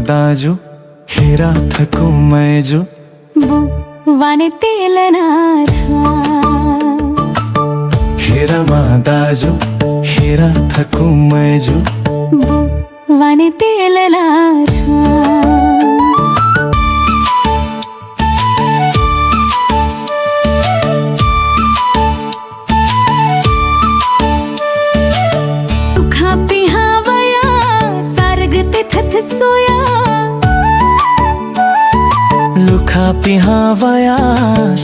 दाजू हिरा थकू मैजू वाने तेलनार हिरा दाजू हिरा थकू मैजू वाने तेलनार सोया लुखा पिहावया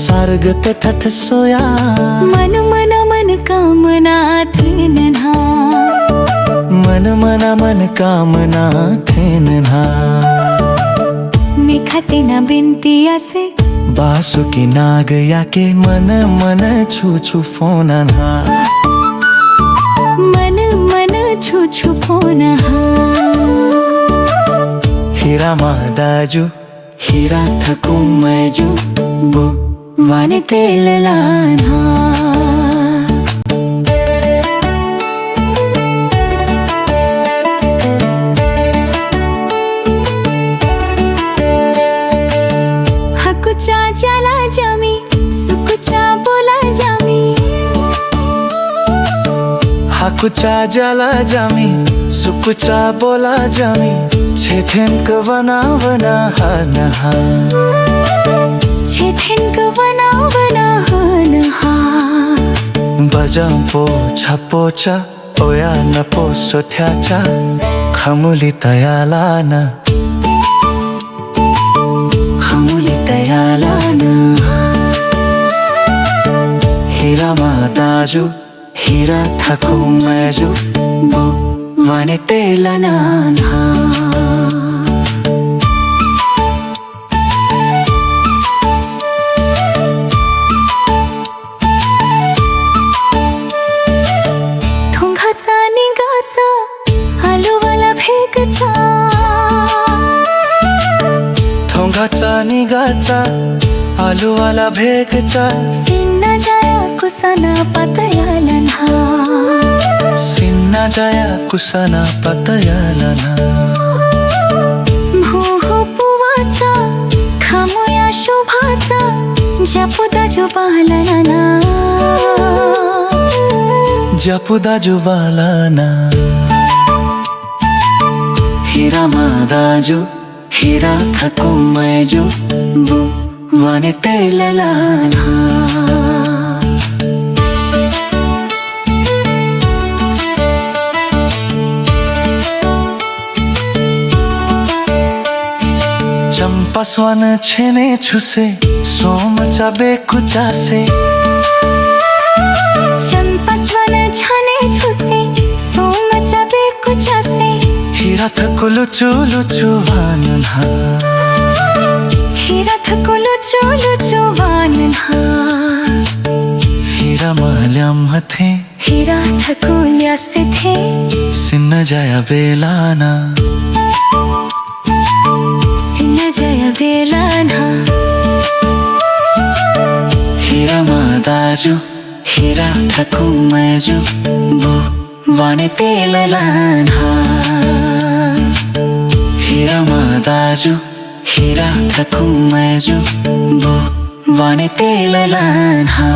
सार्ग ते थथ सोया मन मन मन कामना थेनहा मन मन मन कामना थेनहा मी खाते ना बिनती असे बासुकी नाग याके मन मन छू छू फोनहा मन मन छू छू फोनहा हिरा दाजू हिरा थकू मैजू वाने तेललाना हकुचा जाला जामी सुकुचा बोला जामी हकुचा जाला जामी सुकुचा बोला जामी छेथेन कवना वना नहा छेथेन कवना वना नहा बजम पोछा पोचा ओया न पोसो थ्याचा खमुली तयालाना खमुली तयालाना हिरा दाजू हिरा थकू मैजू वाने तेलनाना निगाचा आलूवाला भेगचा थोंगाचा निगाचा आलूवाला भेगचा सिन्ना जाया कुसना पतयालना सिन्ना जाया कुसना पतयालना भूहू पुवाचा खामुया शोभाचा जपुदा जुबालना जपुदा जुबालना हिरा दाजू हिरा थकू मैजू वाने तेललाना चंपा स्वन छेने छुसे सोम चाबे कुचासे चंपा स्वन छाने छुसे सोम चाबे कुचासे हिरा थकू लुचू लुचू वानहा हिरा थकू लुचू लुचू वानहा हिरा माल्यम हथे हिरा थकू ल्यासे थे सिन्न जाया बेलाना सिन्न जाया बेलाना हिरा दाजू हिरा थकू मैजू वाने तेललाना हिरा दाजू हिरा थकू मैजू वाने तेललाना